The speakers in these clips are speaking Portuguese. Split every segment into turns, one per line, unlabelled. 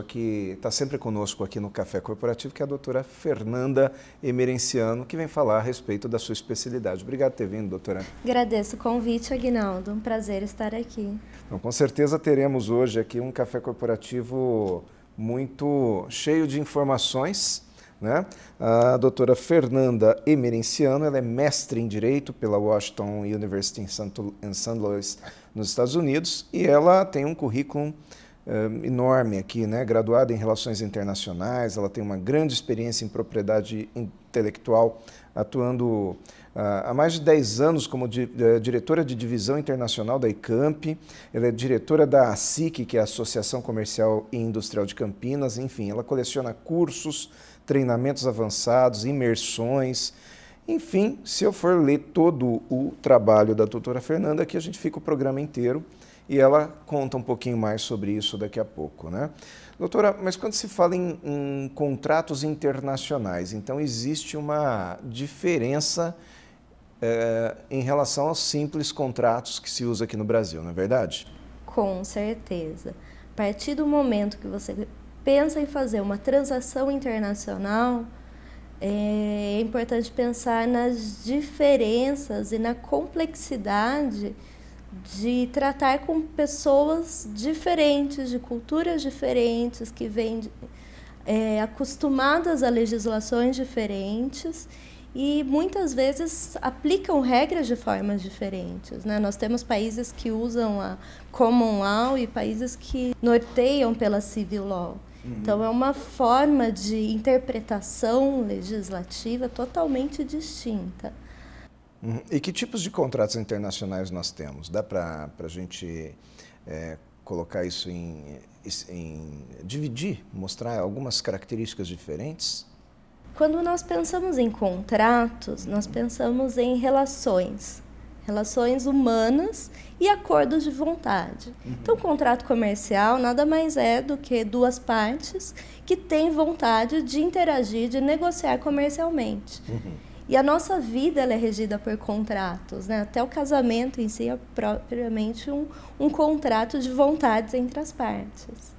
Que está sempre conosco aqui no Café Corporativo, que é a doutora Fernanda Emerenciano, que vem falar a respeito da sua especialidade. Obrigado por ter vindo, doutora.
Agradeço o convite, Aguinaldo. Um prazer estar aqui.
Então, com certeza teremos hoje aqui um Café Corporativo muito cheio de informações, né? A doutora Fernanda Emerenciano, ela é mestre em Direito pela Washington University em St. Louis, nos Estados Unidos, e ela tem um currículo enorme aqui, né? Graduada em Relações Internacionais, ela tem uma grande experiência em propriedade intelectual, atuando há mais de 10 anos como diretora de divisão internacional da ICAMP, ela é diretora da ASIC, que é a Associação Comercial e Industrial de Campinas, enfim, ela coleciona cursos, treinamentos avançados, imersões, enfim, se eu for ler todo o trabalho da doutora Fernanda, aqui a gente fica o programa inteiro, e ela conta um pouquinho mais sobre isso daqui a pouco, né? Doutora, mas quando se fala em contratos internacionais, então existe uma diferença em relação aos simples contratos que se usa aqui no Brasil, não é verdade?
Com certeza. A partir do momento que você pensa em fazer uma transação internacional, é importante pensar nas diferenças e na complexidade de tratar com pessoas diferentes, de culturas diferentes, que vêm acostumadas a legislações diferentes e muitas vezes aplicam regras de formas diferentes, né? Nós temos países que usam a Common Law e países que norteiam pela Civil Law. Então, é uma forma de interpretação legislativa totalmente distinta.
E que tipos de contratos internacionais nós temos? Dá para a gente colocar isso em dividir, mostrar algumas características diferentes?
Quando nós pensamos em contratos, nós pensamos em relações humanas e acordos de vontade. Então, o contrato comercial nada mais é do que duas partes que têm vontade de interagir, de negociar comercialmente. E a nossa vida ela é regida por contratos, né? Até o casamento em si é propriamente um contrato de vontades entre as partes.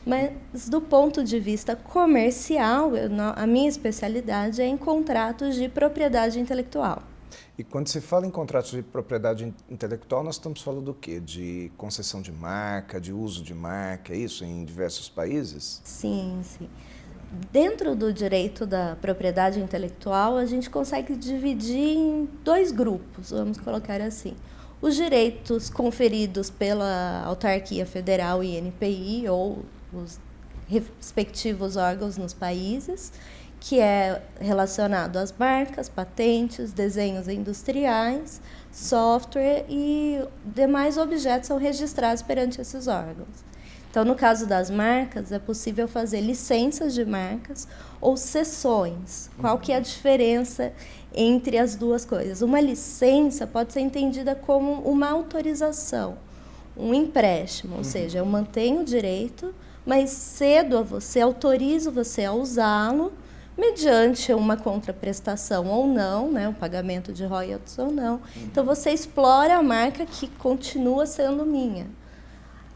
Mas do ponto de vista comercial, a minha especialidade é em contratos de propriedade intelectual.
E quando se fala em contratos de propriedade intelectual, nós estamos falando do quê? De concessão de marca, de uso de marca, é isso em diversos países?
Sim, sim. Dentro do direito da propriedade intelectual, a gente consegue dividir em dois grupos, vamos colocar assim. Os direitos conferidos pela autarquia federal e INPI, ou os respectivos órgãos nos países, que é relacionado às marcas, patentes, desenhos industriais, software e demais objetos são registrados perante esses órgãos. Então, no caso das marcas, é possível fazer licenças de marcas ou cessões. Qual que é a diferença entre as duas coisas? Uma licença pode ser entendida como uma autorização, um empréstimo, ou seja, eu mantenho o direito, mas cedo a você, autorizo você a usá-lo, mediante uma contraprestação ou não, né, o pagamento de royalties ou não. Então, você explora a marca que continua sendo minha.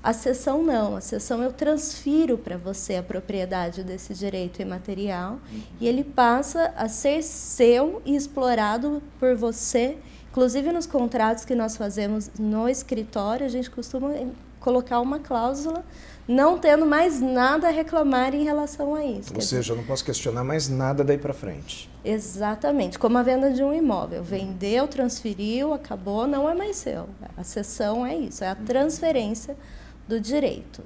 A cessão não, a cessão eu transfiro para você a propriedade desse direito imaterial e ele passa a ser seu e explorado por você. Inclusive nos contratos que nós fazemos no escritório, a gente costuma colocar uma cláusula não tendo mais nada a reclamar em relação a isso.
Ou seja, eu não posso questionar mais nada daí para frente.
Exatamente, como a venda de um imóvel. Vendeu, transferiu, acabou, não é mais seu. A cessão é isso, é a transferência do direito.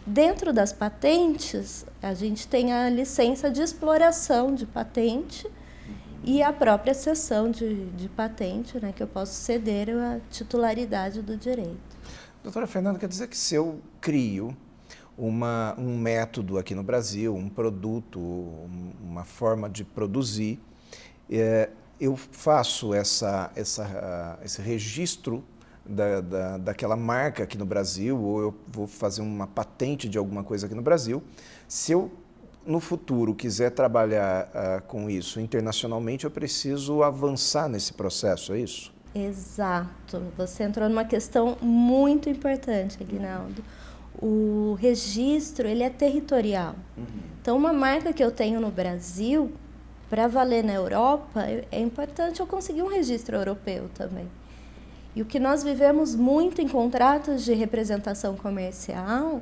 Dentro das patentes, a gente tem a licença de exploração de patente e a própria cessão de patente, né, que eu posso ceder a titularidade do direito.
Doutora Fernanda, quer dizer que se eu crio um método aqui no Brasil, um produto, uma forma de produzir, eu faço esse registro daquela marca aqui no Brasil, ou eu vou fazer uma patente de alguma coisa aqui no Brasil. Se eu, no futuro, quiser trabalhar com isso internacionalmente, eu preciso avançar nesse processo, é isso?
Exato. Você entrou numa questão muito importante, Aguinaldo. o registro ele é territorial. Então, uma marca que eu tenho no Brasil, para valer na Europa, é importante eu conseguir um registro europeu também. E o que nós vivemos muito em contratos de representação comercial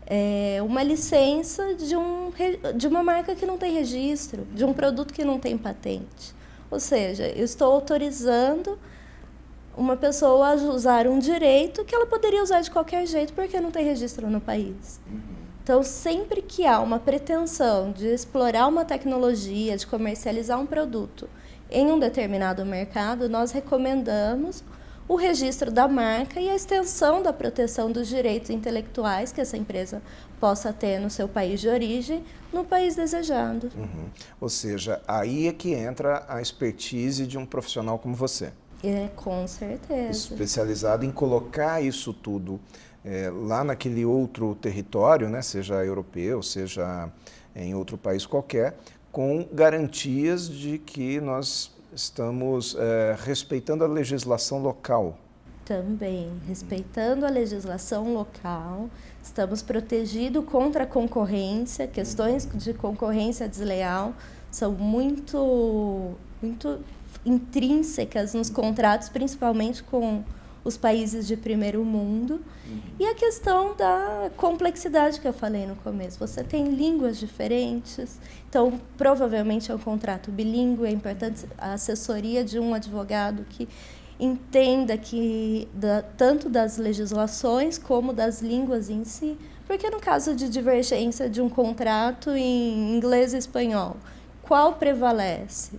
é uma licença de uma marca que não tem registro, de um produto que não tem patente. Ou seja, eu estou autorizando uma pessoa a usar um direito que ela poderia usar de qualquer jeito porque não tem registro no país. Então, sempre que há uma pretensão de explorar uma tecnologia, de comercializar um produto em um determinado mercado, nós recomendamos o registro da marca e a extensão da proteção dos direitos intelectuais que essa empresa possa ter no seu país de origem, no país desejado.
Ou seja, aí é que entra a expertise de um profissional como você.
Com certeza.
Especializado em colocar isso tudo lá naquele outro território, né, seja europeu, seja em outro país qualquer, com garantias de que nós estamos respeitando a legislação local.
Também, respeitando a legislação local, estamos protegidos contra a concorrência, questões de concorrência desleal são muito intrínsecas nos contratos, principalmente com os países de primeiro mundo. E a questão da complexidade que eu falei no começo. Você tem línguas diferentes, então provavelmente é um contrato bilíngue, é importante a assessoria de um advogado que entenda tanto das legislações como das línguas em si, porque no caso de divergência de um contrato em inglês e espanhol, qual prevalece?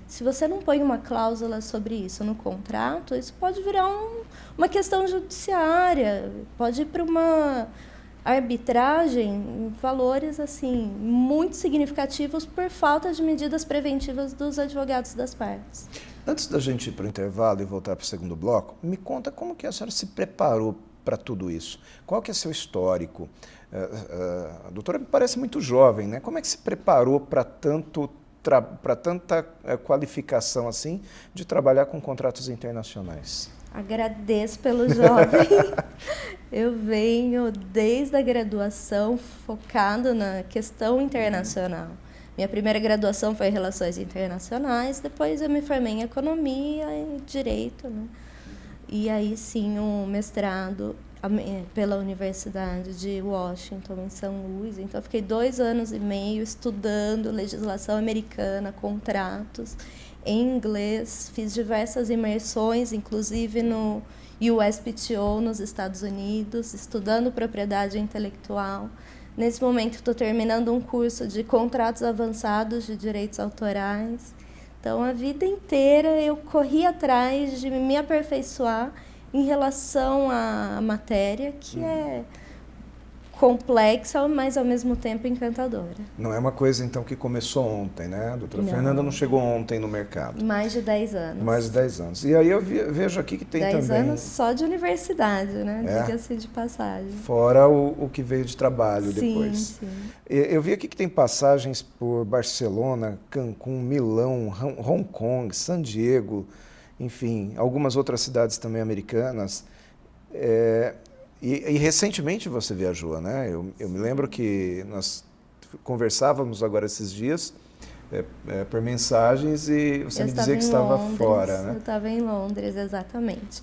Se você não põe uma cláusula sobre isso no contrato, isso pode virar uma questão judiciária, pode ir para uma arbitragem em valores assim, muito significativos por falta de medidas preventivas dos advogados das partes.
Antes da gente ir para o intervalo e voltar para o segundo bloco, me conta como que a senhora se preparou para tudo isso. Qual que é seu histórico? A doutora me parece muito jovem, né? Como é que se preparou para tanta qualificação assim de trabalhar com contratos internacionais?
Agradeço pelo jovem. Eu venho desde a graduação focado na questão internacional. Minha primeira graduação foi em Relações Internacionais, depois eu me formei em Economia e Direito, né? E aí sim, um mestrado pela Universidade de Washington, em São Luís. Então, eu fiquei 2 anos e meio estudando legislação americana, contratos, em inglês. Fiz diversas imersões, inclusive no USPTO, nos Estados Unidos, estudando propriedade intelectual. Nesse momento, estou terminando um curso de contratos avançados de direitos autorais. Então, a vida inteira eu corri atrás de me aperfeiçoar em relação à matéria, que é complexa, mas ao mesmo tempo encantadora.
Não é uma coisa, então, que começou ontem, né? A doutora Fernanda não chegou ontem no mercado.
Mais de 10 anos.
Mais de 10 anos. E aí eu vejo aqui que tem
10
também...
10 anos só de universidade, né? Diga-se de passagem.
Fora o que veio de trabalho depois.
Sim.
Eu vi aqui que tem passagens por Barcelona, Cancún, Milão, Hong Kong, San Diego, enfim, algumas outras cidades também americanas. E recentemente você viajou, né? Eu me lembro que nós conversávamos agora esses dias por mensagens e você me dizia que estava fora, né?
Eu estava em Londres, exatamente.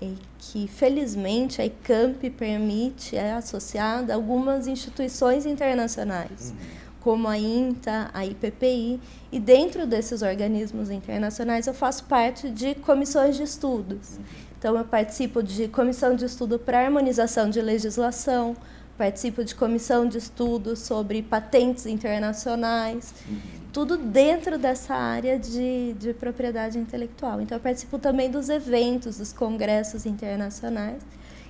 E que, felizmente, a ICAMP permite, é associada a algumas instituições internacionais, como a INTA, a IPPI, e dentro desses organismos internacionais eu faço parte de comissões de estudos. Então, eu participo de comissão de estudo para harmonização de legislação, participo de comissão de estudo sobre patentes internacionais, tudo dentro dessa área de propriedade intelectual. Então, eu participo também dos eventos, dos congressos internacionais,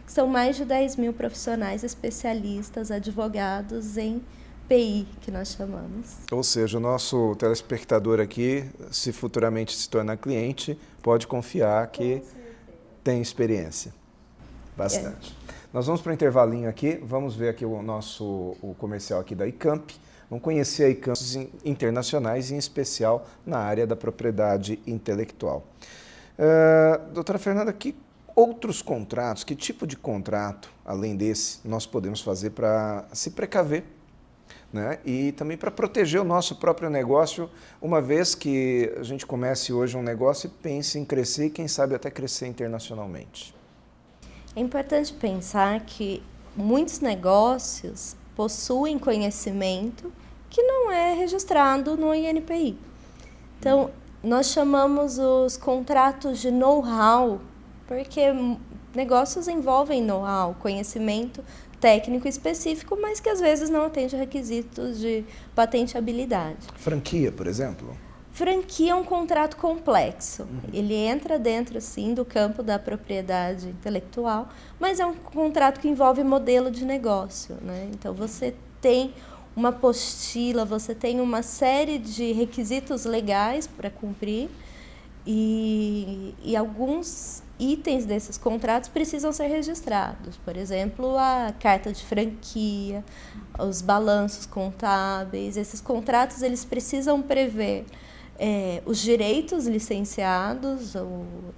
que são mais de 10 mil profissionais, especialistas, advogados em PI, que nós chamamos.
Ou seja, o nosso telespectador aqui, se futuramente se tornar cliente, pode confiar que tem experiência. Bastante. Nós vamos para o intervalinho aqui, vamos ver aqui o comercial aqui da ICAMP, vamos conhecer a ICAMP internacionais, em especial na área da propriedade intelectual. Doutora Fernanda, Outros contratos, que tipo de contrato, além desse, nós podemos fazer para se precaver, né? E também para proteger o nosso próprio negócio, uma vez que a gente comece hoje um negócio e pense em crescer e quem sabe até crescer internacionalmente.
É importante pensar que muitos negócios possuem conhecimento que não é registrado no INPI. Então, nós chamamos os contratos de know-how, porque negócios envolvem know-how, conhecimento técnico específico, mas que às vezes não atende requisitos de patenteabilidade.
Franquia, por exemplo?
Franquia é um contrato complexo. Ele entra dentro, sim, do campo da propriedade intelectual, mas é um contrato que envolve modelo de negócio, né? Então, você tem uma apostila, você tem uma série de requisitos legais para cumprir e alguns itens desses contratos precisam ser registrados. Por exemplo, a carta de franquia, os balanços contábeis. Esses contratos eles precisam prever os direitos licenciados, a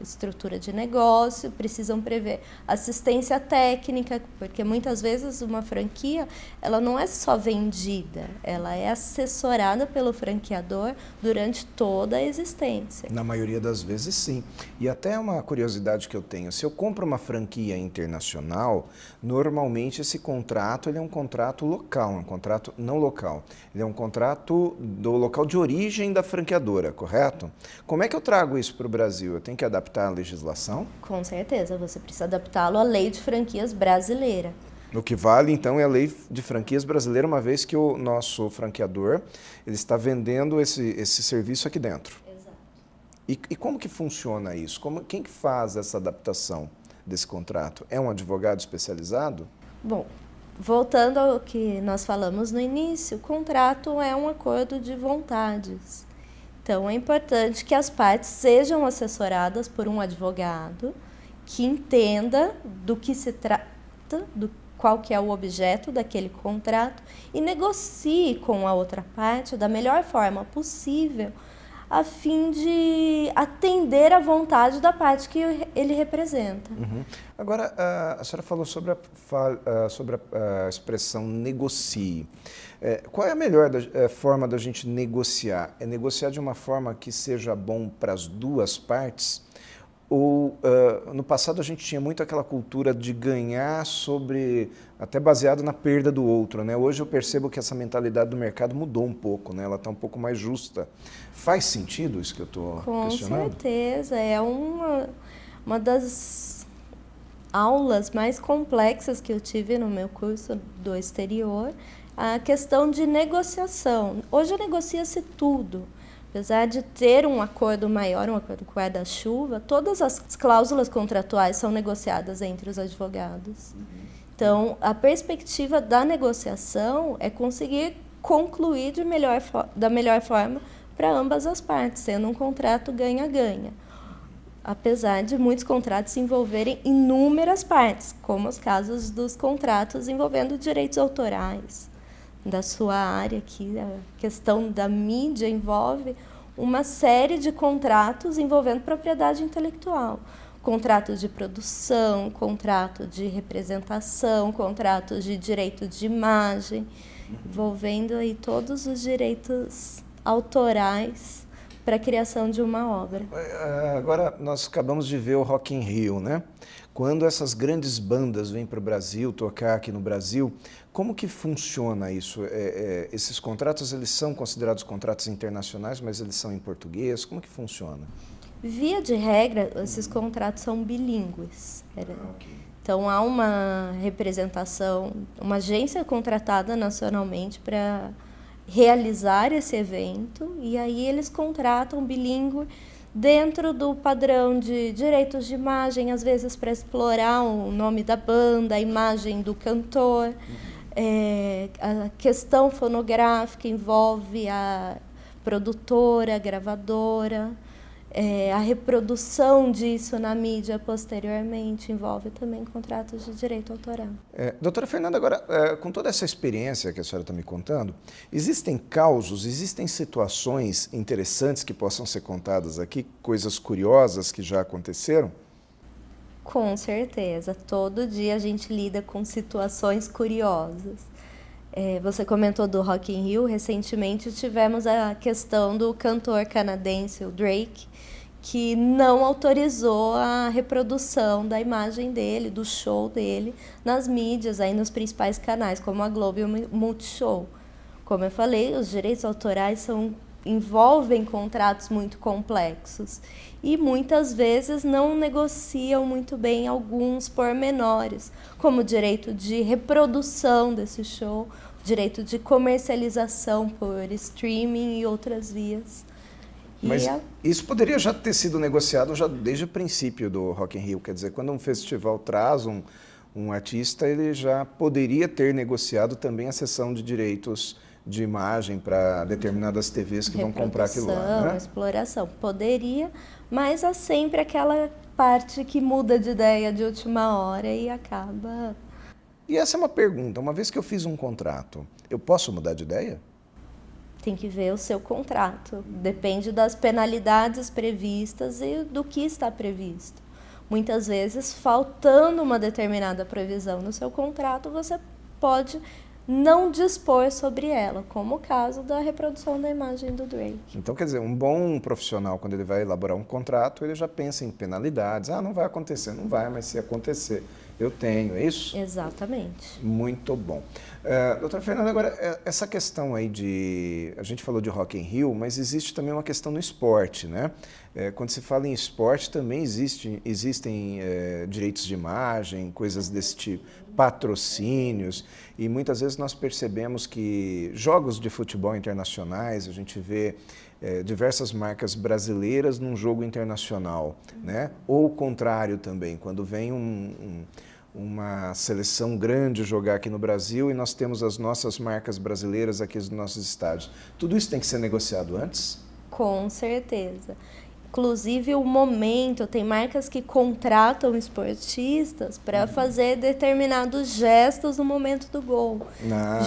estrutura de negócio, precisam prever assistência técnica, porque muitas vezes uma franquia ela não é só vendida, ela é assessorada pelo franqueador durante toda a existência.
Na maioria das vezes, sim. E até uma curiosidade que eu tenho, se eu compro uma franquia internacional, normalmente esse contrato ele é um contrato local, um contrato não local. Ele é um contrato do local de origem da franqueadora. Correto? Como é que eu trago isso para o Brasil? Eu tenho que adaptar a legislação?
Com certeza, você precisa adaptá-lo à lei de franquias brasileira.
O que vale, então, é a lei de franquias brasileira, uma vez que o nosso franqueador ele está vendendo esse serviço aqui dentro.
Exato.
E como que funciona isso? Quem que faz essa adaptação desse contrato? É um advogado especializado?
Bom, voltando ao que nós falamos no início, o contrato é um acordo de vontades. Então, é importante que as partes sejam assessoradas por um advogado que entenda do que se trata, qual que é o objeto daquele contrato e negocie com a outra parte da melhor forma possível a fim de atender à vontade da parte que ele representa.
Uhum. Agora, a senhora falou sobre a expressão negocie. Qual é a melhor forma da gente negociar? É negociar de uma forma que seja bom para as duas partes? Ou no passado a gente tinha muito aquela cultura de ganhar até baseado na perda do outro, né? Hoje eu percebo que essa mentalidade do mercado mudou um pouco, né? Ela está um pouco mais justa. Faz sentido isso que eu estou questionando?
Com certeza, é uma das aulas mais complexas que eu tive no meu curso do exterior, a questão de negociação. Hoje negocia-se tudo. Apesar de ter um acordo maior, um acordo com guarda-chuva, todas as cláusulas contratuais são negociadas entre os advogados. Então, a perspectiva da negociação é conseguir concluir da melhor forma para ambas as partes, sendo um contrato ganha-ganha. Apesar de muitos contratos envolverem inúmeras partes, como os casos dos contratos envolvendo direitos autorais. Da sua área aqui, a questão da mídia envolve uma série de contratos envolvendo propriedade intelectual. Contratos de produção, contrato de representação, contratos de direito de imagem, envolvendo aí todos os direitos autorais para a criação de uma obra.
Agora, nós acabamos de ver o Rock in Rio, né? Quando essas grandes bandas vêm para o Brasil, tocar aqui no Brasil, como que funciona isso? Esses contratos, eles são considerados contratos internacionais, mas eles são em português? Como que funciona?
Via de regra, esses contratos são bilíngues. Então, há uma representação, uma agência contratada nacionalmente para realizar esse evento, e aí eles contratam bilíngue dentro do padrão de direitos de imagem, às vezes para explorar o nome da banda, a imagem do cantor. A questão fonográfica envolve a produtora, a gravadora. A reprodução disso na mídia posteriormente envolve também contratos de direito autoral.
Doutora Fernanda, agora, com toda essa experiência que a senhora está me contando, existem causos, existem situações interessantes que possam ser contadas aqui, coisas curiosas que já aconteceram?
Com certeza. Todo dia a gente lida com situações curiosas. Você comentou do Rock in Rio. Recentemente tivemos a questão do cantor canadense, o Drake, que não autorizou a reprodução da imagem dele, do show dele, nas mídias, aí nos principais canais, como a Globo e o Multishow. Como eu falei, os direitos autorais envolvem contratos muito complexos e muitas vezes não negociam muito bem alguns pormenores, como o direito de reprodução desse show, direito de comercialização por streaming e outras vias.
Mas isso poderia já ter sido negociado já desde o princípio do Rock in Rio, quer dizer, quando um festival traz um artista, ele já poderia ter negociado também a cessão de direitos de imagem para determinadas TVs que vão comprar aquilo lá, né?
Exploração, poderia, mas há sempre aquela parte que muda de ideia de última hora e acaba...
E essa é uma pergunta, uma vez que eu fiz um contrato, eu posso mudar de ideia?
Tem que ver o seu contrato. Depende das penalidades previstas e do que está previsto. Muitas vezes, faltando uma determinada previsão no seu contrato, você pode não dispor sobre ela, como o caso da reprodução da imagem do Drake.
Então, quer dizer, um bom profissional, quando ele vai elaborar um contrato, ele já pensa em penalidades. Ah, não vai acontecer. Não vai, mas se acontecer, eu tenho, é isso?
Exatamente.
Muito bom. Doutora Fernanda, agora, essa questão aí a gente falou de Rock in Rio, mas existe também uma questão no esporte, né? Quando se fala em esporte, também existem direitos de imagem, coisas desse tipo, patrocínios, e muitas vezes nós percebemos que jogos de futebol internacionais, a gente vê diversas marcas brasileiras num jogo internacional, né? Ou o contrário também, quando vem uma seleção grande jogar aqui no Brasil e nós temos as nossas marcas brasileiras aqui nos nossos estádios. Tudo isso tem que ser negociado antes?
Com certeza. Inclusive, o momento, tem marcas que contratam esportistas para fazer determinados gestos no momento do gol.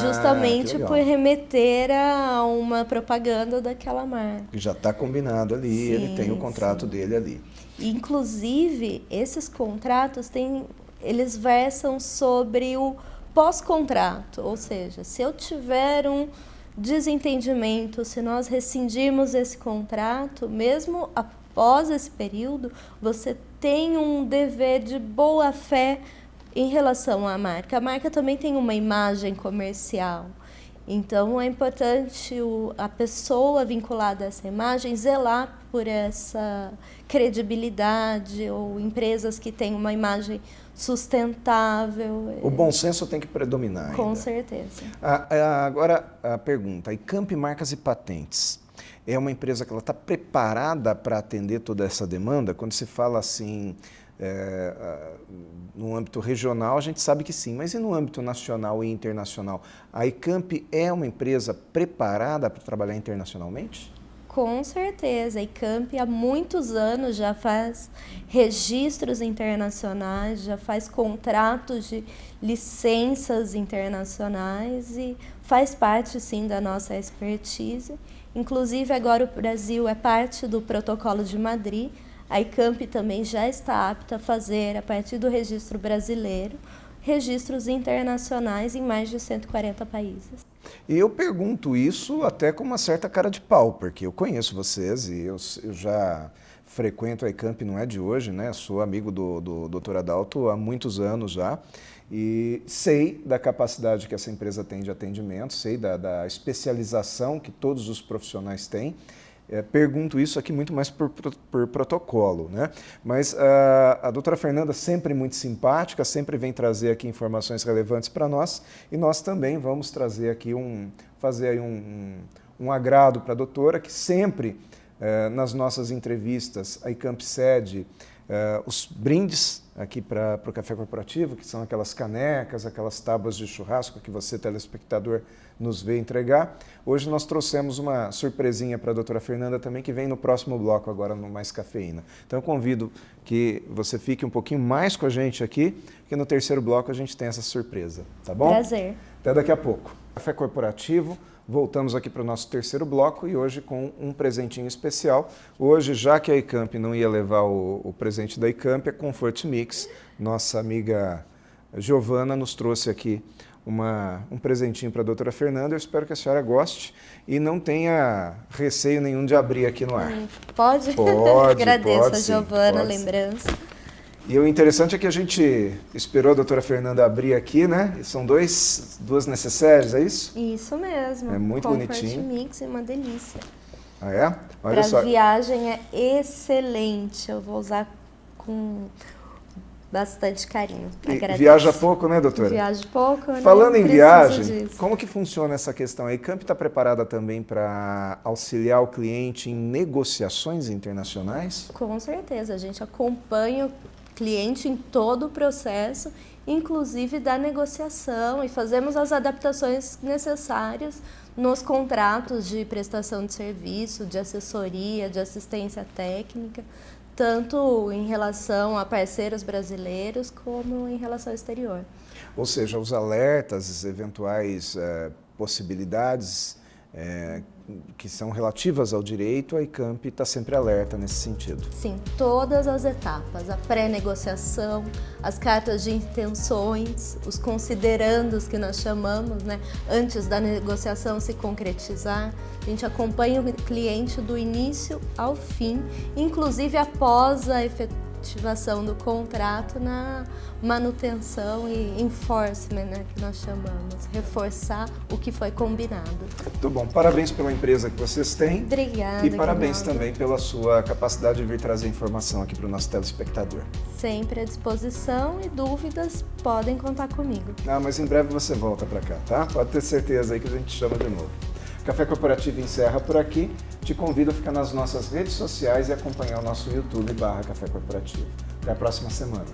Justamente por remeter a uma propaganda daquela marca.
Que já está combinado ali, sim, ele tem o contrato dele ali.
Inclusive, esses contratos eles versam sobre o pós-contrato, ou seja, se eu tiver um desentendimento, se nós rescindirmos esse contrato, mesmo após esse período, você tem um dever de boa-fé em relação à marca. A marca também tem uma imagem comercial. Então, é importante a pessoa vinculada a essa imagem zelar por essa credibilidade, ou empresas que têm uma imagem sustentável.
O bom senso tem que predominar ainda.
Com certeza.
Agora, a pergunta, a Icamp Marcas e Patentes é uma empresa que ela está preparada para atender toda essa demanda? Quando se fala assim, no âmbito regional, a gente sabe que sim, mas e no âmbito nacional e internacional? A Icamp é uma empresa preparada para trabalhar internacionalmente?
Com certeza, a Icamp há muitos anos já faz registros internacionais, já faz contratos de licenças internacionais e faz parte, sim, da nossa expertise. Inclusive, agora o Brasil é parte do Protocolo de Madrid. A Icamp também já está apta a fazer, a partir do registro brasileiro, registros internacionais em mais de 140 países.
E eu pergunto isso até com uma certa cara de pau, porque eu conheço vocês e eu já frequento a Icamp, não é de hoje, né? Sou amigo do Dr. Adalto há muitos anos já e sei da capacidade que essa empresa tem de atendimento, sei da especialização que todos os profissionais têm. Pergunto isso aqui muito mais por protocolo, né? Mas a doutora Fernanda, sempre muito simpática, sempre vem trazer aqui informações relevantes para nós e nós também vamos trazer aqui fazer aí um agrado para a doutora, que sempre nas nossas entrevistas a Icamp cede os brindes aqui para o Café Corporativo, que são aquelas canecas, aquelas tábuas de churrasco que você, telespectador, nos vê entregar. Hoje nós trouxemos uma surpresinha para a doutora Fernanda também, que vem no próximo bloco agora no Mais Cafeína. Então eu convido que você fique um pouquinho mais com a gente aqui, porque no terceiro bloco a gente tem essa surpresa, tá bom?
Prazer.
Até daqui a pouco. Café Corporativo, voltamos aqui para o nosso terceiro bloco e hoje com um presentinho especial. Hoje, já que a Icamp não ia levar o presente da Icamp, a Comfort Mix, nossa amiga Giovana nos trouxe aqui um presentinho para a doutora Fernanda. Eu espero que a senhora goste e não tenha receio nenhum de abrir aqui no ar.
Pode?
Pode.
Agradeço
pode,
a
sim,
Giovana, a
pode.
lembrança.
E o interessante é que a gente esperou a doutora Fernanda abrir aqui, né? E são duas necessaires, é isso?
Isso mesmo.
É muito bonitinho.
Comfort Mix é uma delícia.
Ah, é? Olha
Para
só.
viagem é excelente. Eu vou usar com bastante carinho.
E viaja pouco, né, doutora?
Viaja pouco, né?
Falando em
Preciso
viagem,
disso.
como que funciona essa questão? A Icamp está preparada também para auxiliar o cliente em negociações internacionais?
Com certeza, a gente acompanha o cliente em todo o processo, inclusive da negociação, e fazemos as adaptações necessárias nos contratos de prestação de serviço, de assessoria, de assistência técnica, tanto em relação a parceiros brasileiros como em relação ao exterior.
Ou seja, os alertas, eventuais possibilidades que são relativas ao direito, a Icamp está sempre alerta nesse sentido.
Sim, todas as etapas, a pré-negociação, as cartas de intenções, os considerandos que nós chamamos, né, antes da negociação se concretizar. A gente acompanha o cliente do início ao fim, inclusive após a efetivação do contrato, na manutenção e enforcement, né, que nós chamamos, reforçar o que foi combinado.
Muito bom, parabéns pela empresa que vocês têm.
Obrigada.
E parabéns
Guinaldo.
também pela sua capacidade de vir trazer informação aqui para o nosso telespectador.
Sempre à disposição e dúvidas podem contar comigo.
Ah, mas em breve você volta para cá, tá? Pode ter certeza aí que a gente chama de novo. Café Corporativo encerra por aqui. Te convido a ficar nas nossas redes sociais e acompanhar o nosso YouTube /Café Corporativo. Até a próxima semana.